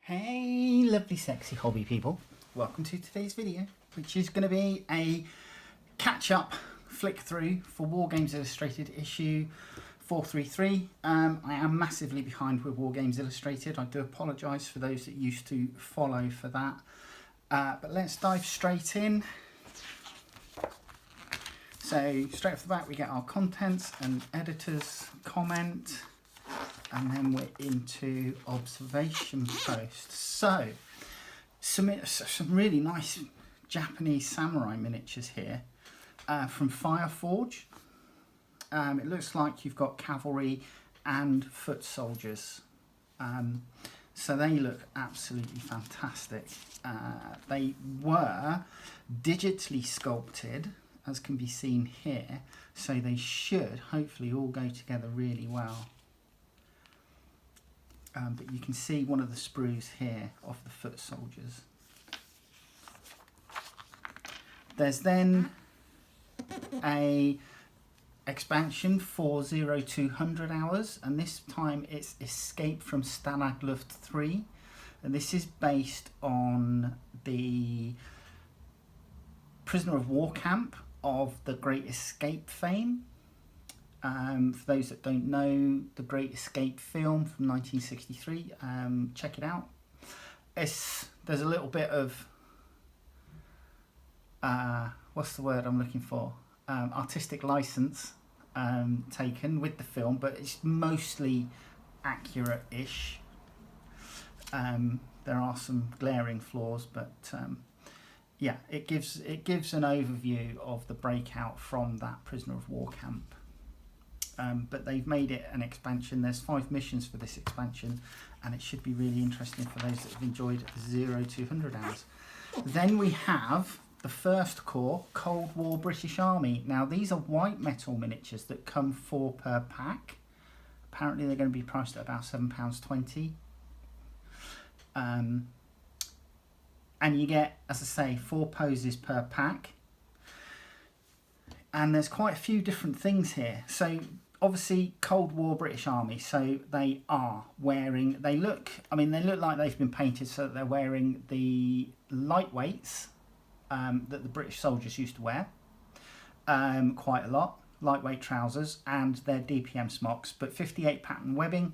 Hey lovely sexy hobby people, welcome to today's video, which is going to be a catch-up flick through for Wargames Illustrated issue 433. I am massively behind with Wargames Illustrated. I do apologise for those that used to follow for that, but let's dive straight in. So straight off the bat we get our contents and editor's comment, and then we're into observation posts. So some really nice Japanese samurai miniatures here from Fireforge. It looks like you've got cavalry and foot soldiers, so they look absolutely fantastic. They were digitally sculpted, as can be seen here, so they should hopefully all go together really well. But you can see one of the sprues here of the foot soldiers. There's then a expansion for 0200 hours, and this time it's Escape from Stalag Luft 3, and this is based on the prisoner of war camp of the Great Escape fame. For those that don't know the Great Escape film from 1963, check it out. There's a little bit of, what's the word I'm looking for? Artistic license taken with the film, but it's mostly accurate-ish. There are some glaring flaws, but yeah, it gives an overview of the breakout from that prisoner of war camp. But they've made it an expansion. There's 5 missions for this expansion, and it should be really interesting for those that have enjoyed 0200 hours. Then we have the first core, Cold War British Army. Now these are white metal miniatures that come 4 per pack. Apparently they're going to be priced at about £7.20. And you get, as I say, 4 poses per pack. And there's quite a few different things here. So obviously Cold War British Army, so they are wearing, they look like they've been painted so that they're wearing the lightweights that the British soldiers used to wear quite a lot, lightweight trousers, and their DPM smocks, but 58 pattern webbing,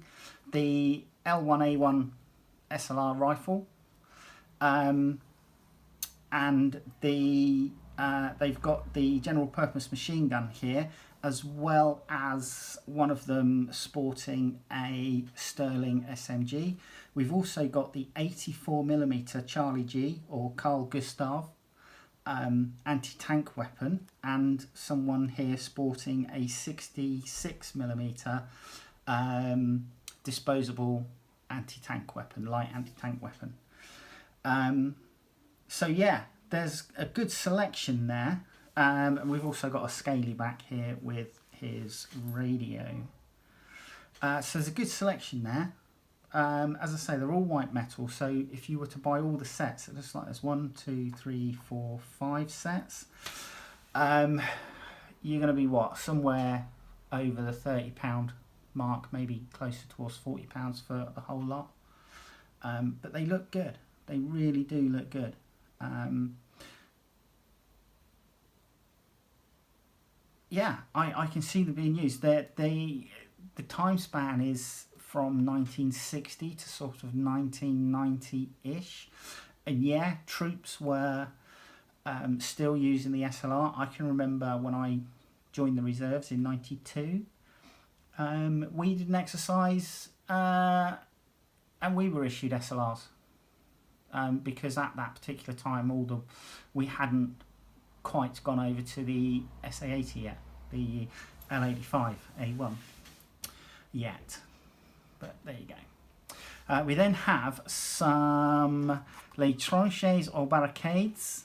the L1A1 SLR rifle, and they've got the general purpose machine gun here, as well as one of them sporting a Sterling SMG. We've also got the 84mm Charlie G, or Carl Gustav, anti-tank weapon, and someone here sporting a 66mm disposable anti-tank weapon, light anti-tank weapon. So yeah, there's a good selection there, and we've also got a scaly back here with his radio. So there's a good selection there. As I say, they're all white metal, so if you were to buy all the sets, it looks like there's 1, 2, 3, 4, 5 sets. You're going to be what, somewhere over the £30 mark, maybe closer towards £40 for the whole lot. But they look good. They really do look good. Yeah, I can see them being used. The time span is from 1960 to sort of 1990-ish. And yeah, troops were still using the SLR. I can remember when I joined the reserves in 92. We did an exercise and we were issued SLRs. Because at that particular time we hadn't quite gone over to the SA80 yet, the L85 A1 yet, but there you go. We then have some Les Tranchées or Barricades,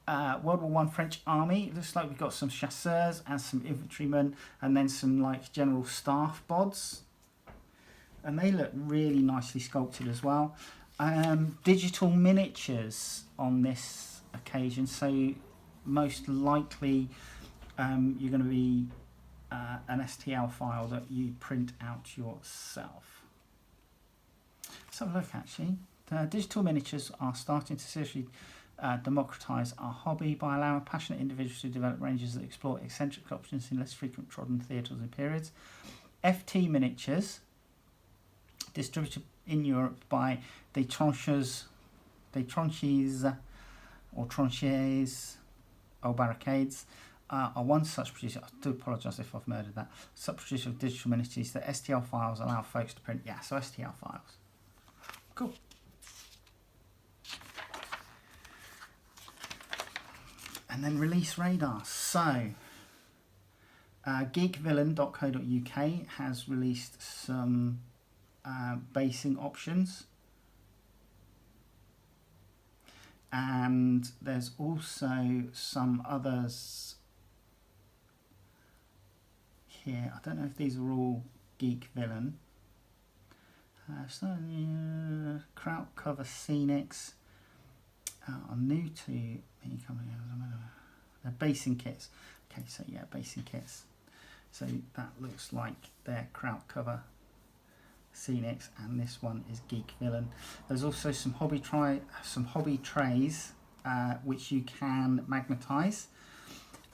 World War I French Army. It looks like we've got some chasseurs and some infantrymen, and then some like general staff bods, and they look really nicely sculpted as well. Digital miniatures on this occasion, so most likely you're going to be an STL file that you print out yourself. Let's have a look actually. Digital miniatures are starting to seriously democratise our hobby by allowing passionate individuals to develop ranges that explore eccentric options in less frequent trodden theatres and periods. FT Miniatures, distributed in Europe by Des Tranches or Tranches or Barricades, are one such producer. I do apologise if I've murdered that. Such producer of digital miniatures. The STL files allow folks to print. Yeah, so STL files. Cool. And then release radar. So, geekvillain.co.uk has released some basing options. And there's also some others here. I don't know if these are all Geek Villain. Kraut cover scenics are new to me coming out. They're basing kits. Okay, so yeah, basing kits. So that looks like their Kraut cover scenics, and this one is Geek Villain. There's also some hobby trays which you can magnetise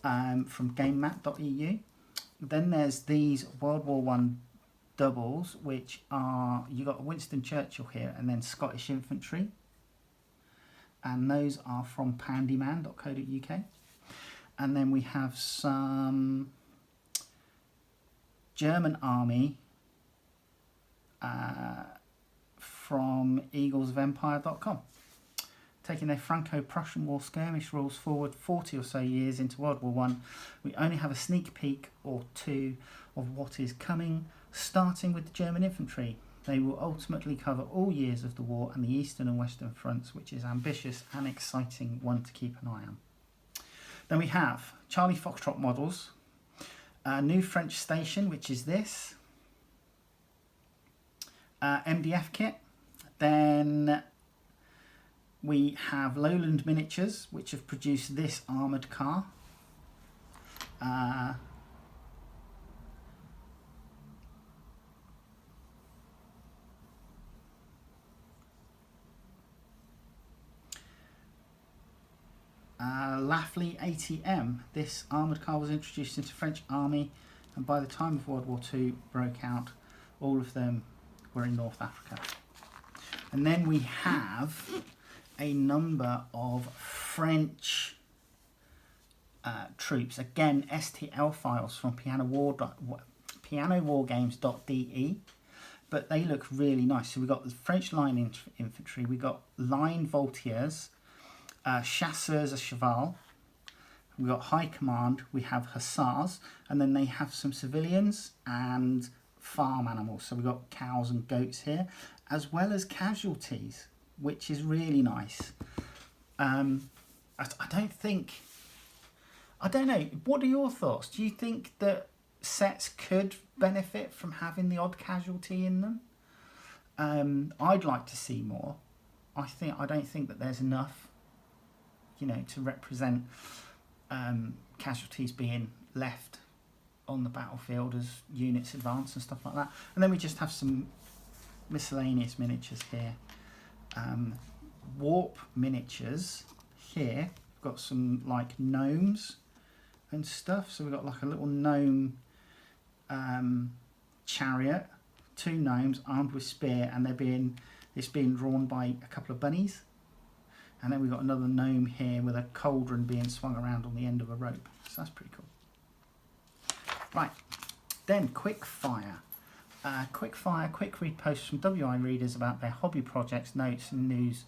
from GameMat.eu. Then there's these World War One doubles, which are, you got Winston Churchill here and then Scottish infantry, and those are from Pandyman.co.uk. And then we have some German Army from eaglesofempire.com, taking their Franco-Prussian War skirmish rules forward 40 or so years into World War One. We only have a sneak peek or two of what is coming, starting with the German infantry. They will ultimately cover all years of the war and the eastern and western fronts, which is ambitious and exciting one to keep an eye on. Then we have Charlie Foxtrot models, a new French station, which is this, MDF kit. Then we have Lowland Miniatures, which have produced this armoured car. Lafley ATM. This armoured car was introduced into the French army, and by the time of World War II broke out, all of them were in North Africa. And then we have a number of French troops. Again, STL files from pianowargames.de, but they look really nice. So we've got the French line infantry, we've got line volunteers, chasseurs à cheval, we've got high command, we have hussars, and then they have some civilians and farm animals. So we've got cows and goats here, as well as casualties, which is really nice. I don't know, what are your thoughts? Do you think that sets could benefit from having the odd casualty in them? I'd like to see more. I don't think that there's enough, to represent casualties being left on the battlefield as units advance and stuff like that. And then we just have some miscellaneous miniatures here. Warp miniatures here. We've got some like gnomes and stuff. So we've got like a little gnome chariot, two gnomes armed with spear, and it's being drawn by a couple of bunnies. And then we've got another gnome here with a cauldron being swung around on the end of a rope. So that's pretty cool. Right, then quick fire. Quick read posts from WI readers about their hobby projects, notes and news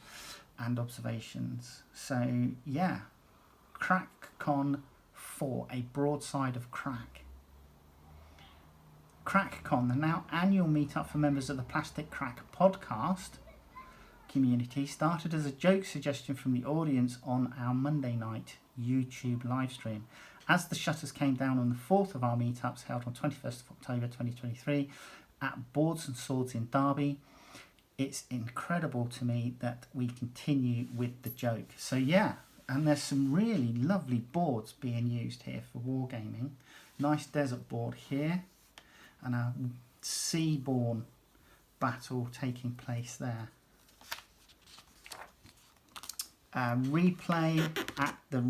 and observations. So yeah, CrackCon 4, a broadside of crack. CrackCon, the now annual meetup for members of the Plastic Crack podcast community, started as a joke suggestion from the audience on our Monday night YouTube live stream. As the shutters came down on the fourth of our meetups held on 21st of October 2023 at Boards and Swords in Derby, it's incredible to me that we continue with the joke. So yeah, and there's some really lovely boards being used here for wargaming. Nice desert board here, and a seaborne battle taking place there. Replay at the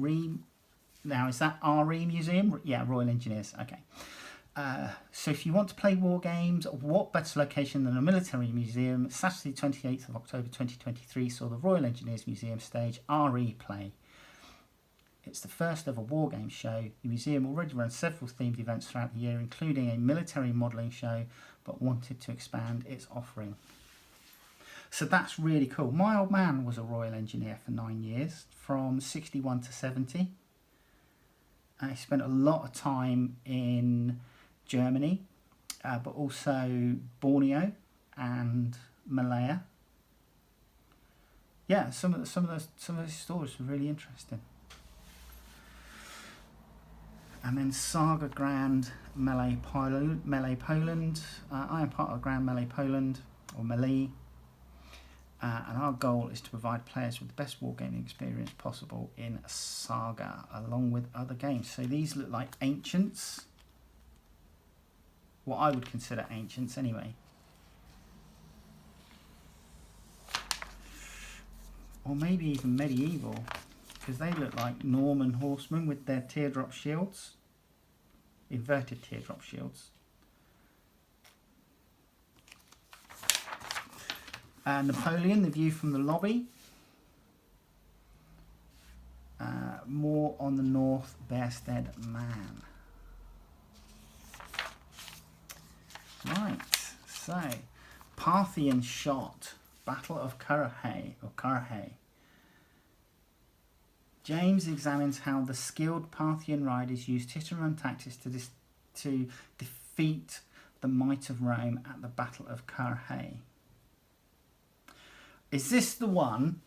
now is that RE Museum? Yeah, Royal Engineers. Okay. So if you want to play war games, what better location than a military museum? Saturday 28th of October 2023 saw the Royal Engineers Museum stage RE Play. It's the first ever war game show. The museum already runs several themed events throughout the year, including a military modelling show, but wanted to expand its offering. So that's really cool. My old man was a Royal Engineer for 9 years, from 61 to 70. He spent a lot of time in Germany, but also Borneo and Malaya. Yeah, some of those stories were really interesting. And then Saga Grand Melee Poland. I am part of Grand Melee Poland, or Melee. And our goal is to provide players with the best wargaming experience possible in Saga, along with other games. So these look like ancients. What I would consider ancients anyway. Or maybe even medieval, because they look like Norman horsemen with their teardrop shields. Inverted teardrop shields. Napoleon, the view from the lobby. More on the North Bearstead Man. Right, so Parthian Shot, Battle of Currahee, or Currahee. James examines how the skilled Parthian riders used hit-and-run tactics to defeat the might of Rome at the Battle of Currahee. Is this the one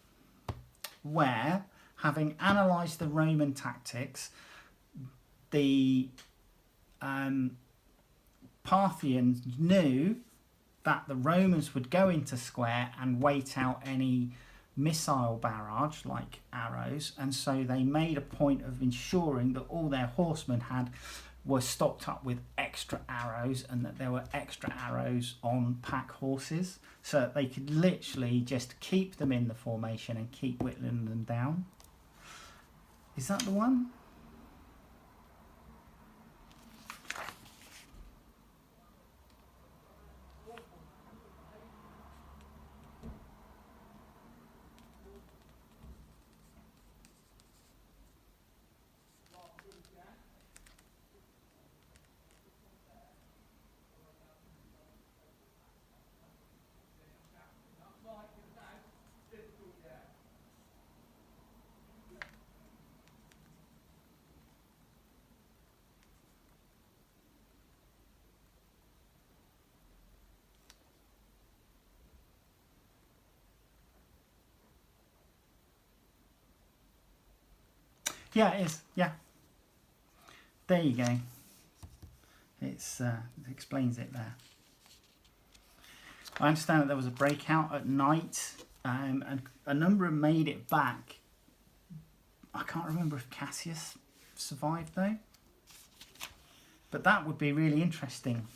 where, having analysed the Roman tactics, the Parthians knew that the Romans would go into square and wait out any missile barrage like arrows, and so they made a point of ensuring that all their horsemen were stocked up with extra arrows, and that there were extra arrows on pack horses, so that they could literally just keep them in the formation and keep whittling them down. Is that the one? Yeah, it is. Yeah. There you go. It explains it there. I understand that there was a breakout at night, and a number have made it back. I can't remember if Cassius survived though. But that would be really interesting.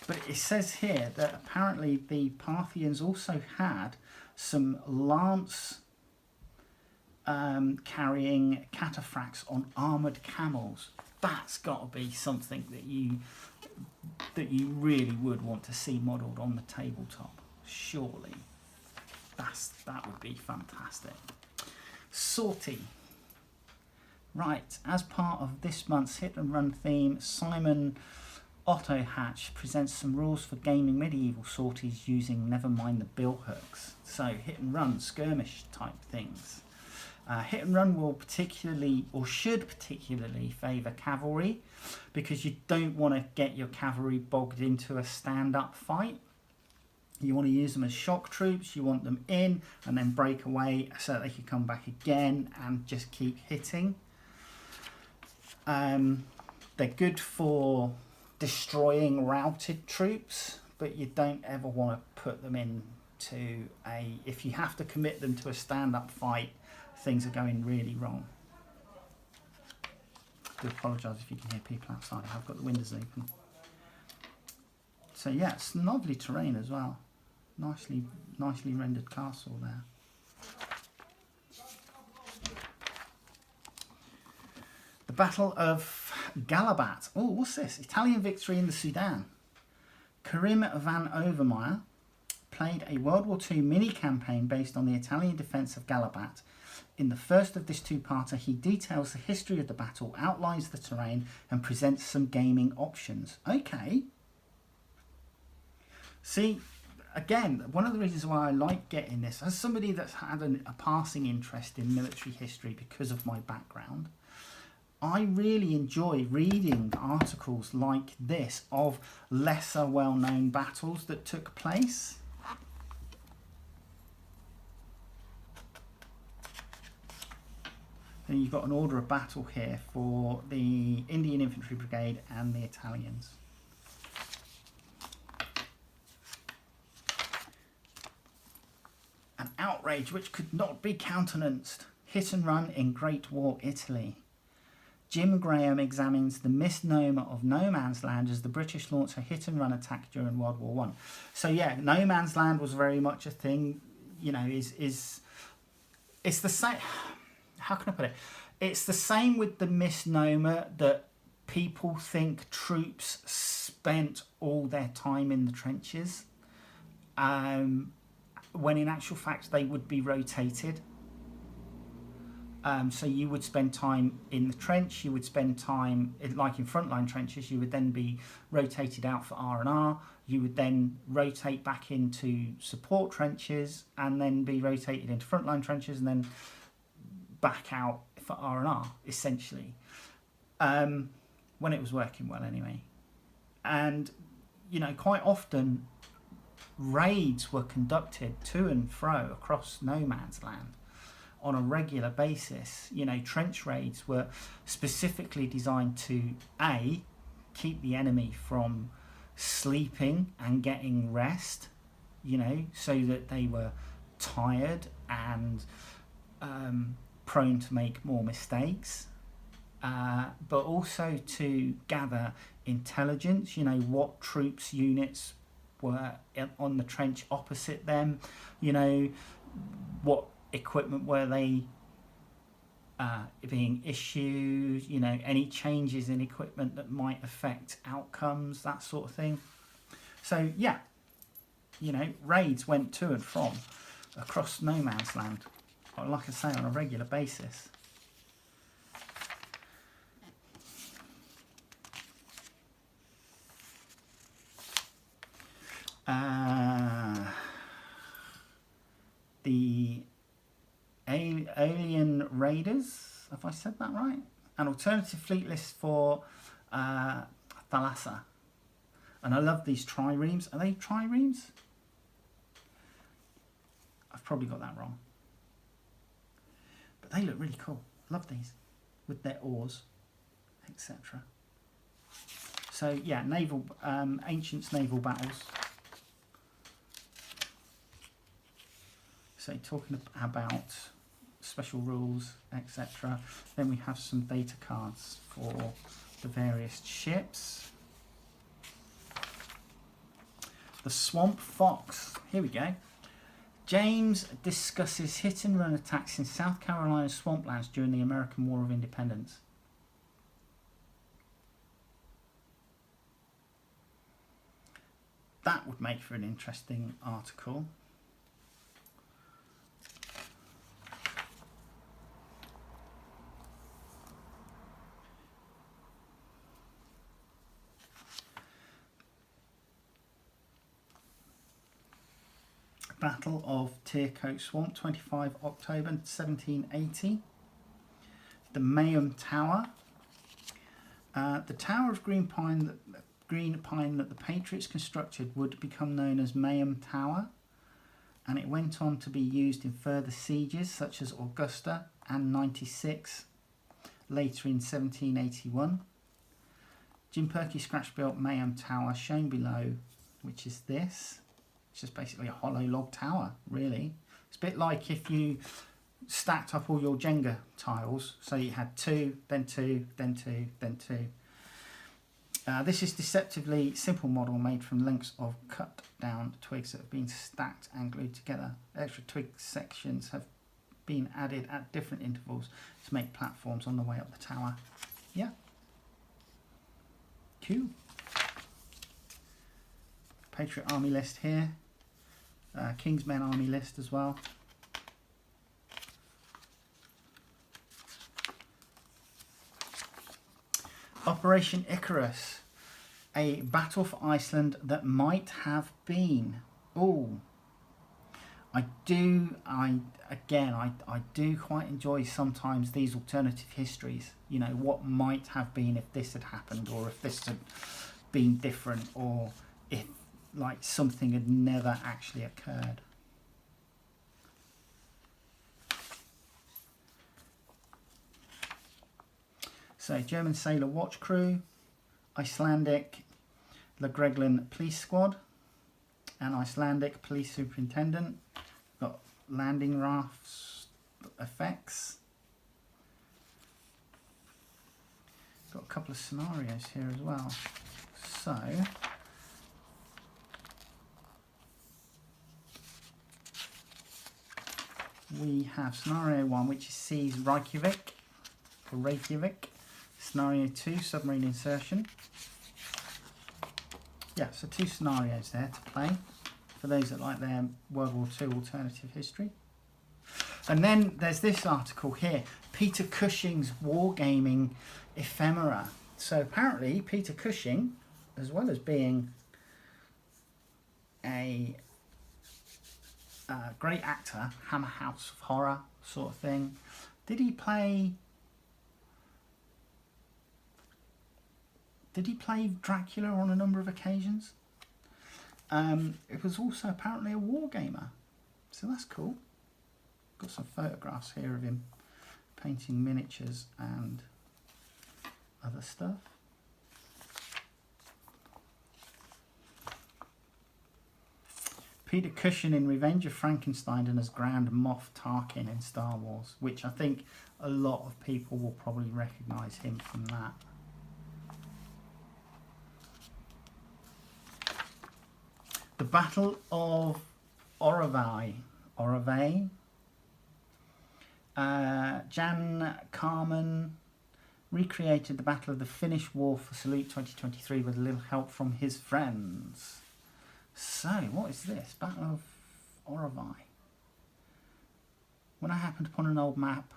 But it says here that apparently the Parthians also had some lance carrying cataphracts on armoured camels. That's got to be something that you really would want to see modelled on the tabletop. Surely. That would be fantastic. Sortie. Right, as part of this month's Hit and Run theme, Simon Otto Hatch presents some rules for gaming medieval sorties using never mind the bill hooks. So hit and run, skirmish type things. Hit and run will particularly, or should particularly, favour cavalry, because you don't want to get your cavalry bogged into a stand-up fight. You want to use them as shock troops. You want them in and then break away so that they can come back again and just keep hitting. They're good for destroying routed troops, but you don't ever want to put them into if you have to commit them to a stand-up fight, things are going really wrong. I do apologise if you can hear people outside. I've got the windows open. So yeah, it's lovely terrain as well. Nicely rendered castle there. Battle of Gallabat. Oh, what's this? Italian victory in the Sudan. Karim van Overmeyer played a World War II mini-campaign based on the Italian defence of Gallabat. In the first of this two-parter, he details the history of the battle, outlines the terrain, and presents some gaming options. Okay. See, again, one of the reasons why I like getting this, as somebody that's had a passing interest in military history because of my background, I really enjoy reading articles like this of lesser well-known battles that took place. Then you've got an order of battle here for the Indian Infantry Brigade and the Italians. An outrage which could not be countenanced. Hit and run in Great War Italy. Jim Graham examines the misnomer of no man's land as the British launched a hit and run attack during World War One. So yeah, no man's land was very much a thing. You know, it's the same. How can I put it? It's the same with the misnomer that people think troops spent all their time in the trenches, when in actual fact they would be rotated. So you would spend time in the trench, you would spend time, like in frontline trenches, you would then be rotated out for R&R, you would then rotate back into support trenches, and then be rotated into frontline trenches, and then back out for R&R, essentially. When it was working well, anyway. And, you know, quite often raids were conducted to and fro across no man's land on a regular basis. You know, trench raids were specifically designed to A, keep the enemy from sleeping and getting rest, you know, so that they were tired and prone to make more mistakes, but also to gather intelligence, you know, what troops units were on the trench opposite them, you know, what equipment were they being issued, you know, any changes in equipment that might affect outcomes, that sort of thing. So yeah, you know, raids went to and from across no man's land, like I say, on a regular basis. The Alien Raiders, have I said that right? An alternative fleet list for Thalassa. And I love these triremes. Are they triremes? I've probably got that wrong. But they look really cool. Love these. With their oars, etc. So yeah, naval, Ancients naval battles. So talking about special rules, etc. Then we have some data cards for the various ships. The Swamp Fox. Here we go. James discusses hit and run attacks in South Carolina swamplands during the American War of Independence. That would make for an interesting article. Battle of Tearcoat Swamp, 25 October 1780. The Mayhem Tower. The Tower of green pine that the Patriots constructed would become known as Mayhem Tower, and it went on to be used in further sieges such as Augusta and 96, later in 1781. Jim Perky scratch-built Mayhem Tower, shown below, which is this. It's just basically a hollow log tower, really. It's a bit like if you stacked up all your Jenga tiles, so you had 2, then 2, then 2, then 2. This is deceptively simple model made from lengths of cut down twigs that have been stacked and glued together. Extra twig sections have been added at different intervals to make platforms on the way up the tower. Yeah. Cool. Patriot Army list here. Kingsmen Army list as well. Operation Icarus. A battle for Iceland that might have been. Oh, I do quite enjoy sometimes these alternative histories. You know, what might have been if this had happened, or if this had been different, or if like something had never actually occurred. So German Sailor Watch Crew, Icelandic Legreglan Police Squad, and Icelandic Police Superintendent. Got landing rafts effects. Got a couple of scenarios here as well. So we have scenario 1, which sees Reykjavik, or Reykjavik. Scenario 2, submarine insertion. Yeah, so 2 scenarios there to play for those that like their World War II alternative history. And then there's this article here, Peter Cushing's Wargaming Ephemera. So apparently Peter Cushing, as well as being a great actor, Hammer House of Horror sort of thing, did he play Dracula on a number of occasions? It was also apparently a wargamer, so that's cool. Got some photographs here of him painting miniatures and other stuff. Peter Cushing in Revenge of Frankenstein and as Grand Moff Tarkin in Star Wars, which I think a lot of people will probably recognise him from that. The Battle of Oravai. Jan Carmen recreated the Battle of the Finnish War for Salute 2023 with a little help from his friends. So, what is this? Battle of Oravai. When I happened upon an old map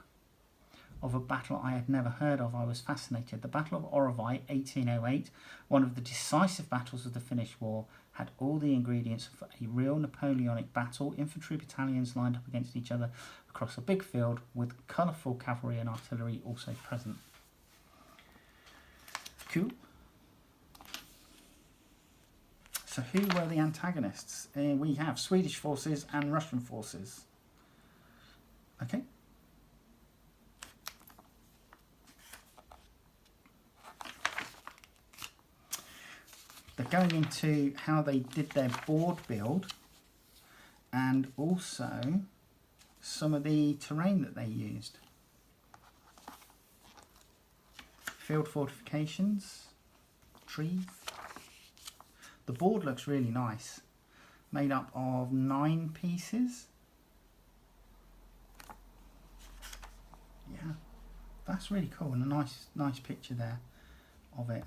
of a battle I had never heard of, I was fascinated. The Battle of Oravai, 1808, one of the decisive battles of the Finnish War, had all the ingredients of a real Napoleonic battle. Infantry battalions lined up against each other across a big field with colourful cavalry and artillery also present. Cool. So who were the antagonists? We have Swedish forces and Russian forces. Okay. They're going into how they did their board build and also some of the terrain that they used. Field fortifications, trees. The board looks really nice, made up of 9 pieces. Yeah, that's really cool, and a nice picture there of it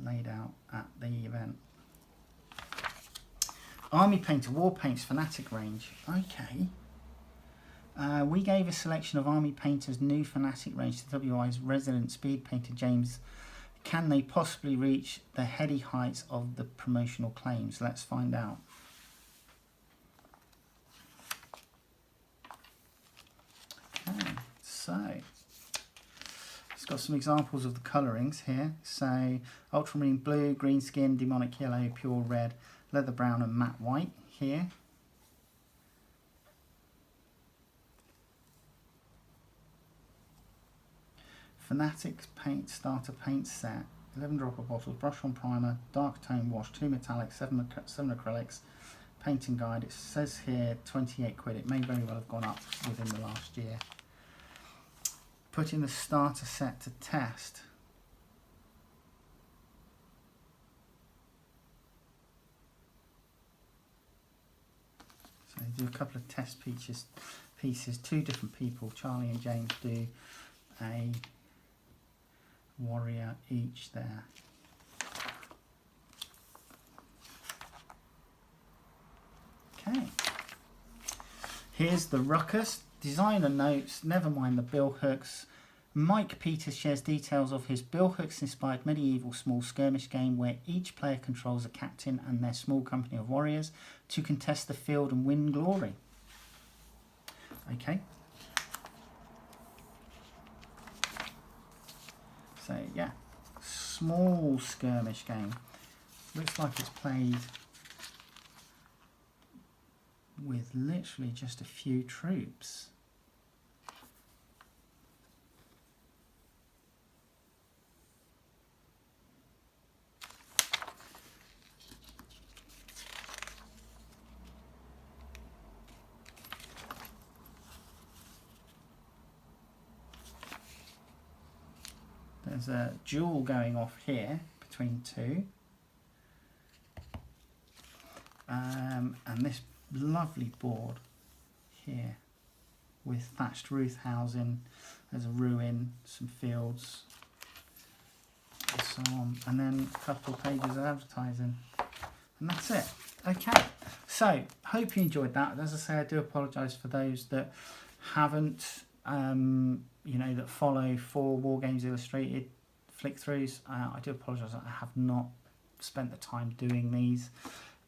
laid out at the event. Army Painter, War Paints, Fanatic range. Okay. We gave a selection of Army Painter's new Fanatic range to WI's resident speed painter James. Can they possibly reach the heady heights of the promotional claims? Let's find out. Okay, so it's got some examples of the colourings here. So ultramarine blue, green skin, demonic yellow, pure red, leather brown and matte white here. Fanatics paint starter paint set, 11 dropper bottles, brush on primer, dark tone wash, 2 metallics, 7 acrylics, painting guide. It says here 28 quid. It may very well have gone up within the last year. Putting the starter set to test. So they do a couple of test pieces. 2 different people, Charlie and James, do a warrior each there. Okay. Here's the ruckus. Designer notes, never mind the billhooks. Mike Peters shares details of his billhooks-inspired medieval small skirmish game where each player controls a captain and their small company of warriors to contest the field and win glory. Okay. So yeah, small skirmish game. Looks like it's played with literally just a few troops. There's a duel going off here between two. And this lovely board here with thatched roof housing. There's a ruin, some fields, and so on. And then a couple of pages of advertising. And that's it. Okay, so hope you enjoyed that. As I say, I do apologise for those that haven't, you know, that follow for Wargames Illustrated flick-throughs. I do apologise, I have not spent the time doing these.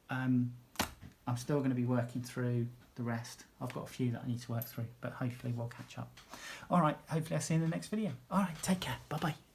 I'm still going to be working through the rest. I've got a few that I need to work through, but hopefully we'll catch up. All right, hopefully I'll see you in the next video. All right, take care. Bye-bye.